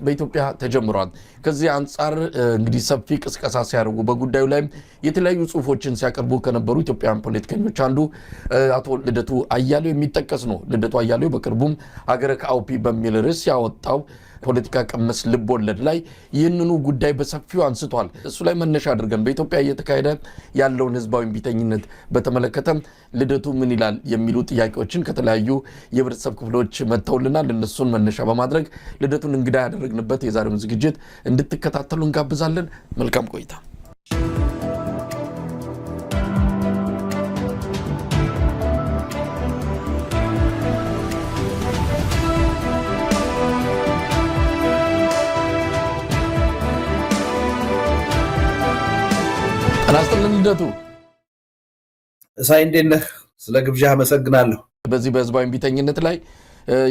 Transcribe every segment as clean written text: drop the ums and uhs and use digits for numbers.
በኢትዮጵያ ተጀምሯል። ከዚህ አንፃር እንግዲህ ሰፊ ቅስቀሳ ሲያደርጉ በጉዳዩ ላይ የተለያዩ ጽሁፎችን ሲያቀርቡ ከነበሩ ኢትዮጵያውያን ፖለቲከኞች አንዱ አቶ ልደቱ አያሌው የሚጠቀስ ነው። ልደቱ አያሌው በቅርቡም ሀገረ ከአውፒ በሚል ርዕስ ያወጣው ፖለቲካ ቀመስ ልቦለድ ላይ ይህንኑ ጉዳይ በሰፊው አንስቷል። እሱ ላይ መነሻ አድርገን በኢትዮጵያ እየተካሄደ ያለውን ህዝባዊ እምቢተኝነት በተመለከተ ልደቱ ምን ይላል የሚሉ ጥያቄዎችን ከተለያዩ የህብረተሰብ ክፍሎች መጥተውልናል። እነሱን መነሻ በማድረግ ልደቱን እንግዳ ያደረግንበት የዛሬውን ዝግጅት እንድትከታተሉ እንጋብዛለን። መልካም ቆይታ። አናስተልን ልደቱ ሳይ እንዴት ነህ? ስለ ግብዣ አመሰግናለሁ። በዚህ በህዝባዊ እምቢተኝነት ላይ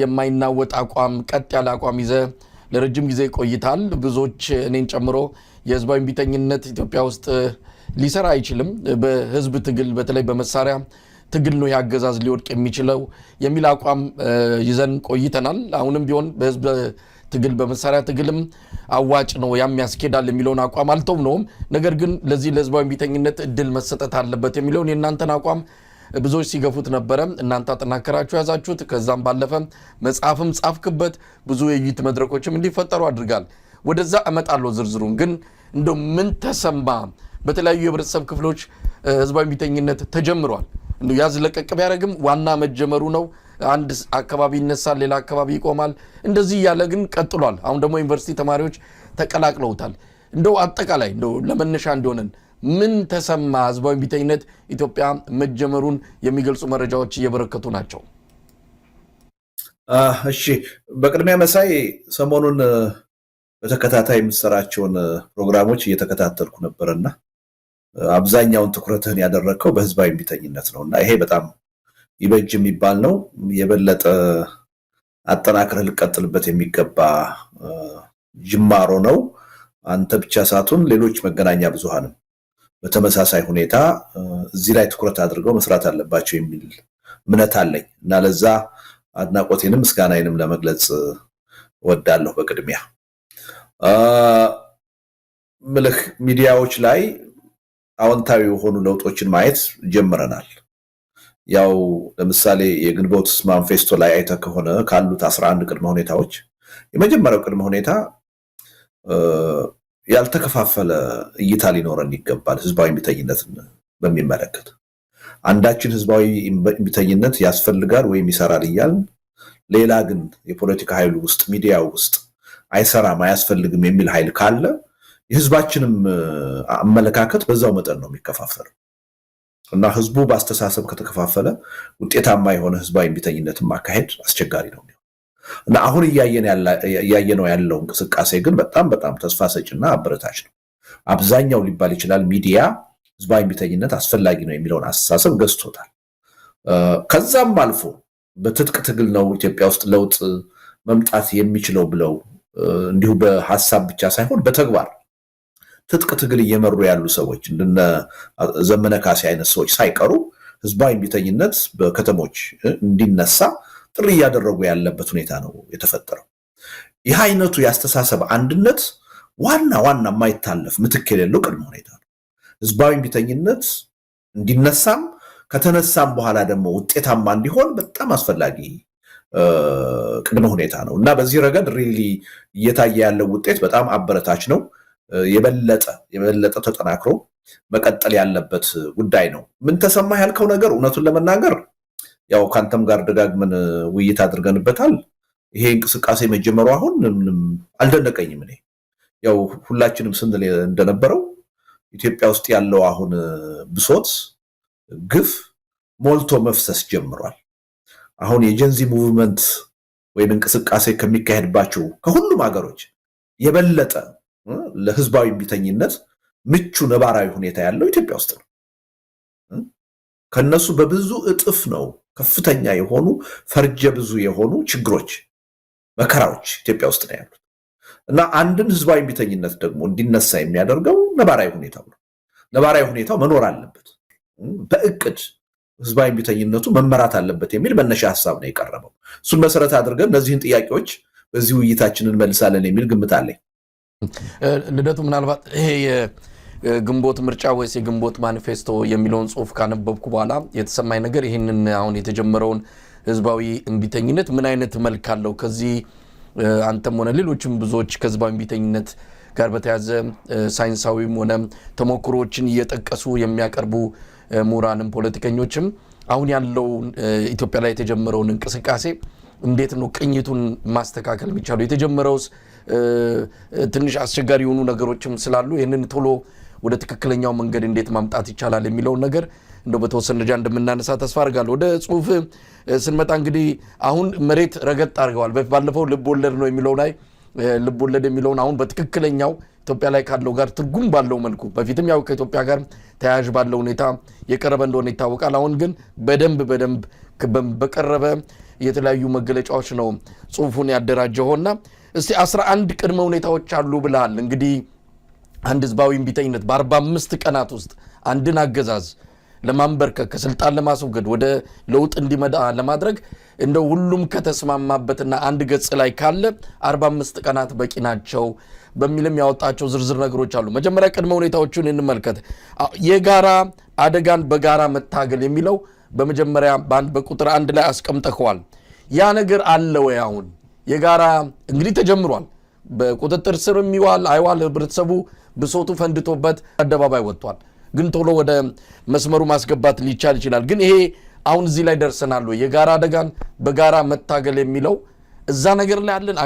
የማይናወጥ አቋም፣ ቀጥ ያለ አቋም ይዘህ ለረጅም ጊዜ ቆይታል። ብዙዎች እኔን ጨምሮ የህዝባዊ እምቢተኝነት ኢትዮጵያ ውስጥ ሊሰራ አይችልም፣ በህዝብ ትግል በተለይ በመሳሪያ ትግል ነው ያገዛዝ ሊወድቅ የሚችለው የሚል አቋም ይዘን ቆይተናል። አሁንም ቢሆን በህዝብ ትግል በመሳሪያ ትግልም አዋጭ ነው ያም ያስኬዳል የሚለውን አቋም አልተውነውም። ነገር ግን ለዚህ ለህዝባዊ እምቢተኝነት እድል መሰጠት አለበት የሚለውን የእናንተን አቋም ብዙዎች ሲገፉት ነበረ። እናንተ አጠናከራችሁ ያዛችሁት። ከዛም ባለፈ መጽሐፍም ጻፍክበት፣ ብዙ የውይይት መድረኮችም እንዲፈጠሩ አድርጋል። ወደዛ እመጣለሁ ዝርዝሩን። ግን እንደው ምን ተሰማ? በተለያዩ የህብረተሰብ ክፍሎች ህዝባዊ እምቢተኝነት ተጀምሯል። እንደው ያዝ ለቀቅ ቢያደርግም ዋና መጀመሩ ነው። አንድ አካባቢ ይነሳል፣ ሌላ አካባቢ ይቆማል። እንደዚህ እያለ ግን ቀጥሏል። አሁን ደግሞ ዩኒቨርሲቲ ተማሪዎች ተቀላቅለውታል። እንደው አጠቃላይ እንደው ለመነሻ እንዲሆነን ምን ተሰማ? ህዝባዊ እምቢተኝነት ኢትዮጵያ መጀመሩን የሚገልጹ መረጃዎች እየበረከቱ ናቸው። እሺ፣ በቅድሚያ መሳይ ሰሞኑን በተከታታይ የምትሰራቸውን ፕሮግራሞች እየተከታተልኩ ነበርና አብዛኛውን ትኩረትህን ያደረግከው በህዝባዊ እምቢተኝነት ነውና ይሄ በጣም ይበጅ የሚባል ነው። የበለጠ አጠናክረህ ልቀጥልበት የሚገባ ጅማሮ ነው። አንተ ብቻ ሳትሆን ሌሎች መገናኛ ብዙሃንም በተመሳሳይ ሁኔታ እዚህ ላይ ትኩረት አድርገው መስራት አለባቸው የሚል እምነት አለኝ እና ለዛ አድናቆቴንም ምስጋናዬንም ለመግለጽ እወዳለሁ። በቅድሚያ ምልህ ሚዲያዎች ላይ አዎንታዊ የሆኑ ለውጦችን ማየት ጀምረናል። ያው ለምሳሌ የግንቦት ማንፌስቶ ላይ አይተህ ከሆነ ካሉት 11 ቅድመ ሁኔታዎች የመጀመሪያው ቅድመ ሁኔታ ያልተከፋፈለ እይታ ሊኖረን ይገባል። ህዝባዊ እምቢተኝነትን በሚመለከት አንዳችን ህዝባዊ እምቢተኝነት ያስፈልጋል ወይም ይሰራል እያልን ሌላ ግን የፖለቲካ ኃይሉ ውስጥ ሚዲያው ውስጥ አይሰራም አያስፈልግም የሚል ኃይል ካለ የህዝባችንም አመለካከት በዛው መጠን ነው የሚከፋፈለው እና ህዝቡ በአስተሳሰብ ከተከፋፈለ ውጤታማ የሆነ ህዝባዊ እምቢተኝነትን ማካሄድ አስቸጋሪ ነው እና አሁን እያየነው ያለው እንቅስቃሴ ግን በጣም በጣም ተስፋ ሰጪና አበረታች ነው። አብዛኛው ሊባል ይችላል ሚዲያ ህዝባዊ እምቢተኝነት አስፈላጊ ነው የሚለውን አስተሳሰብ ገዝቶታል። ከዛም አልፎ በትጥቅ ትግል ነው ኢትዮጵያ ውስጥ ለውጥ መምጣት የሚችለው ብለው እንዲሁ በሐሳብ ብቻ ሳይሆን በተግባር ትጥቅ ትግል እየመሩ ያሉ ሰዎች እንደነ ዘመነ ካሴ አይነት ሰዎች ሳይቀሩ ህዝባዊ እምቢተኝነት በከተሞች እንዲነሳ ጥሪ እያደረጉ ያለበት ሁኔታ ነው የተፈጠረው። ይህ አይነቱ ያስተሳሰብ አንድነት ዋና የማይታለፍ ምትክ የሌለው ቅድመ ሁኔታ ነው። ህዝባዊ እምቢተኝነት እንዲነሳም ከተነሳም በኋላ ደግሞ ውጤታማ እንዲሆን በጣም አስፈላጊ ቅድመ ሁኔታ ነው እና በዚህ ረገድ ሪሊ እየታየ ያለው ውጤት በጣም አበረታች ነው። የበለጠ ተጠናክሮ መቀጠል ያለበት ጉዳይ ነው። ምን ተሰማ ያልከው ነገር እውነቱን ለመናገር ያው ካንተም ጋር ደጋግመን ውይይት አድርገንበታል። ይሄ እንቅስቃሴ መጀመሩ አሁን ምንም አልደነቀኝም። እኔ ያው ሁላችንም ስንል እንደነበረው ኢትዮጵያ ውስጥ ያለው አሁን ብሶት፣ ግፍ ሞልቶ መፍሰስ ጀምሯል። አሁን የጀንዚ ሙቭመንት ወይም እንቅስቃሴ ከሚካሄድባቸው ከሁሉም ሀገሮች የበለጠ ለህዝባዊ እምቢተኝነት ምቹ ነባራዊ ሁኔታ ያለው ኢትዮጵያ ውስጥ ነው። ከነሱ በብዙ እጥፍ ነው ከፍተኛ የሆኑ ፈርጀ ብዙ የሆኑ ችግሮች፣ መከራዎች ኢትዮጵያ ውስጥ ነው ያሉት እና አንድን ህዝባዊ እምቢተኝነት ደግሞ እንዲነሳ የሚያደርገው ነባራዊ ሁኔታው ነው። ነባራዊ ሁኔታው መኖር አለበት። በእቅድ ህዝባዊ እምቢተኝነቱ መመራት አለበት የሚል መነሻ ሐሳብ ነው የቀረበው። እሱን መሰረት አድርገን እነዚህን ጥያቄዎች በዚህ ውይይታችንን መልሳለን የሚል ግምት አለኝ። ልደቱ ምናልባት ይሄ የግንቦት ምርጫ ወይስ የግንቦት ማኒፌስቶ የሚለውን ጽሁፍ ካነበብኩ በኋላ የተሰማኝ ነገር ይህንን አሁን የተጀመረውን ህዝባዊ እምቢተኝነት ምን አይነት መልክ አለው ከዚህ አንተም ሆነ ሌሎችም ብዙዎች ከህዝባዊ እምቢተኝነት ጋር በተያዘ ሳይንሳዊም ሆነ ተሞክሮዎችን እየጠቀሱ የሚያቀርቡ ምሁራንም ፖለቲከኞችም አሁን ያለው ኢትዮጵያ ላይ የተጀመረውን እንቅስቃሴ እንዴት ነው ቅኝቱን ማስተካከል የሚቻለው? የተጀመረውስ ትንሽ አስቸጋሪ የሆኑ ነገሮችም ስላሉ ይህንን ቶሎ ወደ ትክክለኛው መንገድ እንዴት ማምጣት ይቻላል የሚለውን ነገር እንደው በተወሰነ ደረጃ እንደምናነሳ ተስፋ አድርጋለሁ። ወደ ጽሁፍ ስንመጣ እንግዲህ አሁን መሬት ረገጥ አድርገዋል። ባለፈው ልብ ወለድ ነው የሚለው ላይ ልብ ወለድ የሚለውን አሁን በትክክለኛው ኢትዮጵያ ላይ ካለው ጋር ትርጉም ባለው መልኩ በፊትም ያው ከኢትዮጵያ ጋር ተያያዥ ባለው ሁኔታ የቀረበ እንደሆነ ይታወቃል። አሁን ግን በደንብ በቀረበ የተለያዩ መገለጫዎች ነው ጽሁፉን ያደራጀውና እስቲ 11 ቅድመ ሁኔታዎች አሉ ብለሃል። እንግዲህ አንድ ህዝባዊ እምቢተኝነት በ45 ቀናት ውስጥ አንድን አገዛዝ ለማንበርከክ ከስልጣን ለማስወገድ ወደ ለውጥ እንዲመጣ ለማድረግ እንደው ሁሉም ከተስማማበትና አንድ ገጽ ላይ ካለ 45 ቀናት በቂ ናቸው በሚልም ያወጣቸው ዝርዝር ነገሮች አሉ። መጀመሪያ ቅድመ ሁኔታዎቹን እንመልከት። የጋራ አደጋን በጋራ መታገል የሚለው በመጀመሪያ በቁጥር 1 ላይ አስቀምጠዋል። ያ ነገር አለ ወይ? አሁን የጋራ እንግዲህ ተጀምሯል። በቁጥጥር ስር የሚዋል አይዋል ህብረተሰቡ ብሶቱ ፈንድቶበት አደባባይ ወጥቷል። ግን ቶሎ ወደ መስመሩ ማስገባት ሊቻል ይችላል። ግን ይሄ አሁን እዚህ ላይ ደርሰናል ወይ? የጋራ አደጋን በጋራ መታገል የሚለው እዛ ነገር ላይ አለን?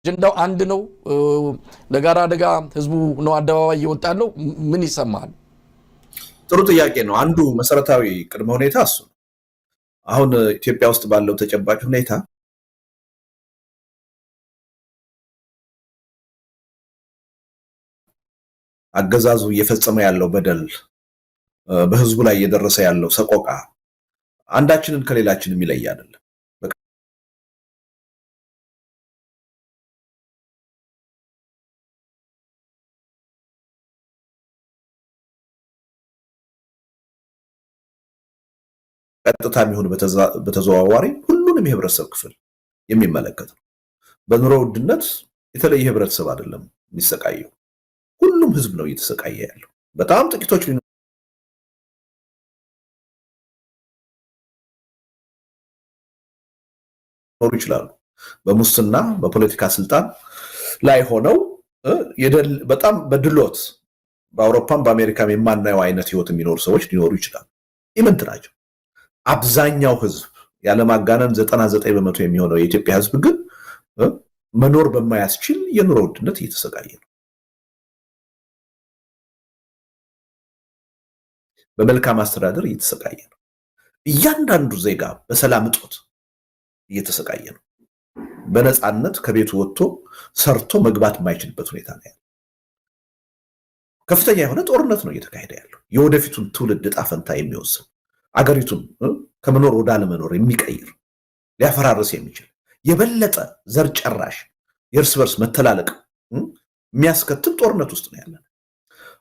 አጀንዳው አንድ ነው። ለጋራ አደጋ ህዝቡ ነው አደባባይ እየወጣ ያለው። ምን ይሰማል? ጥሩ ጥያቄ ነው። አንዱ መሰረታዊ ቅድመ ሁኔታ እሱ ነው። አሁን ኢትዮጵያ ውስጥ ባለው ተጨባጭ ሁኔታ አገዛዙ እየፈጸመ ያለው በደል፣ በህዝቡ ላይ እየደረሰ ያለው ሰቆቃ አንዳችንን ከሌላችን የሚለይ አይደለም። ቀጥታ የሚሆን በተዘዋዋሪ ሁሉንም የህብረተሰብ ክፍል የሚመለከት ነው። በኑሮ ውድነት የተለየ ህብረተሰብ አይደለም የሚሰቃየው፣ ሁሉም ህዝብ ነው እየተሰቃየ ያለው። በጣም ጥቂቶች ሊኖሩ ይችላሉ በሙስና በፖለቲካ ስልጣን ላይ ሆነው በጣም በድሎት በአውሮፓም በአሜሪካም የማናየው አይነት ህይወት የሚኖሩ ሰዎች ሊኖሩ ይችላሉ። ኢምንት ናቸው። አብዛኛው ህዝብ ያለማጋነን 99% የሚሆነው የኢትዮጵያ ህዝብ ግን መኖር በማያስችል የኑሮ ውድነት እየተሰቃየ ነው። በመልካም አስተዳደር እየተሰቃየ ነው። እያንዳንዱ ዜጋ በሰላም እጦት እየተሰቃየ ነው። በነፃነት ከቤቱ ወጥቶ ሰርቶ መግባት የማይችልበት ሁኔታ ነው ያለው። ከፍተኛ የሆነ ጦርነት ነው እየተካሄደ ያለው። የወደፊቱን ትውልድ ዕጣ ፈንታ የሚወስን አገሪቱን ከመኖር ወደ አለመኖር የሚቀይር ሊያፈራርስ የሚችል የበለጠ ዘር ጨራሽ የእርስ በርስ መተላለቅ የሚያስከትል ጦርነት ውስጥ ነው ያለን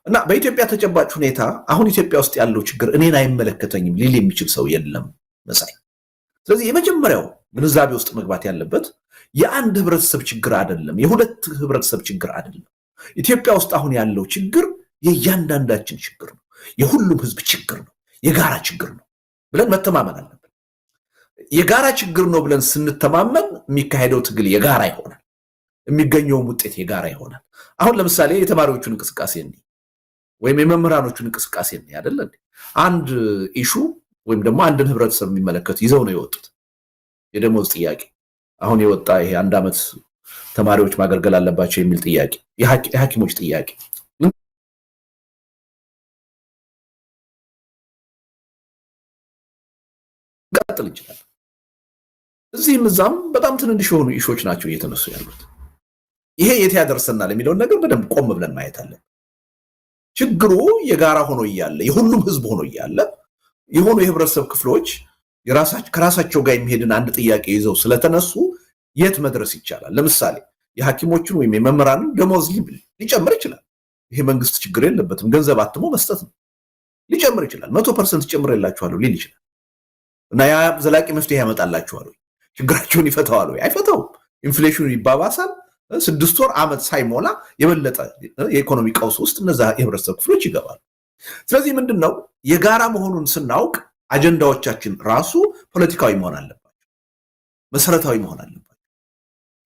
እና በኢትዮጵያ ተጨባጭ ሁኔታ አሁን ኢትዮጵያ ውስጥ ያለው ችግር እኔን አይመለከተኝም ሊል የሚችል ሰው የለም መሳይ። ስለዚህ የመጀመሪያው ግንዛቤ ውስጥ መግባት ያለበት የአንድ ህብረተሰብ ችግር አይደለም፣ የሁለት ህብረተሰብ ችግር አይደለም። ኢትዮጵያ ውስጥ አሁን ያለው ችግር የእያንዳንዳችን ችግር ነው፣ የሁሉም ህዝብ ችግር ነው፣ የጋራ ችግር ነው ብለን መተማመን አለብን። የጋራ ችግር ነው ብለን ስንተማመን የሚካሄደው ትግል የጋራ ይሆናል፣ የሚገኘውም ውጤት የጋራ ይሆናል። አሁን ለምሳሌ የተማሪዎቹን እንቅስቃሴ ወይም የመምህራኖቹን እንቅስቃሴ አይደለ አንድ ኢሹ ወይም ደግሞ አንድን ህብረተሰብ የሚመለከት ይዘው ነው የወጡት። የደሞዝ ጥያቄ አሁን የወጣ ይሄ 1 ዓመት ተማሪዎች ማገልገል አለባቸው የሚል ጥያቄ፣ የሐኪሞች ጥያቄ ልንቀጥል እንችላለን። እዚህም እዛም በጣም ትንንሽ የሆኑ ኢሾች ናቸው እየተነሱ ያሉት። ይሄ የት ያደርሰናል የሚለውን ነገር በደንብ ቆም ብለን ማየት አለን። ችግሩ የጋራ ሆኖ እያለ የሁሉም ህዝብ ሆኖ እያለ የሆኑ የህብረተሰብ ክፍሎች ከራሳቸው ጋር የሚሄድን አንድ ጥያቄ ይዘው ስለተነሱ የት መድረስ ይቻላል? ለምሳሌ የሐኪሞችን ወይም የመምህራንን ደሞዝ ሊጨምር ይችላል። ይሄ መንግስት ችግር የለበትም፣ ገንዘብ አትሞ መስጠት ነው። ሊጨምር ይችላል። 100% ጨምሬላችኋለሁ ሊል ይችላል። እና ያ ዘላቂ መፍትሄ ያመጣላችኋል ወይ? ችግራቸውን ይፈታዋል ወይ? አይፈታውም። ኢንፍሌሽኑ ይባባሳል። 6 ወር ዓመት ሳይሞላ የበለጠ የኢኮኖሚ ቀውስ ውስጥ እነዛ የህብረተሰብ ክፍሎች ይገባሉ። ስለዚህ ምንድነው የጋራ መሆኑን ስናውቅ አጀንዳዎቻችን ራሱ ፖለቲካዊ መሆን አለባቸው፣ መሰረታዊ መሆን አለባቸው።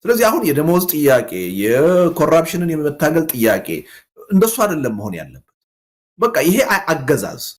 ስለዚህ አሁን የደሞዝ ጥያቄ፣ የኮራፕሽንን የመታገል ጥያቄ እንደሱ አይደለም መሆን ያለበት። በቃ ይሄ አገዛዝ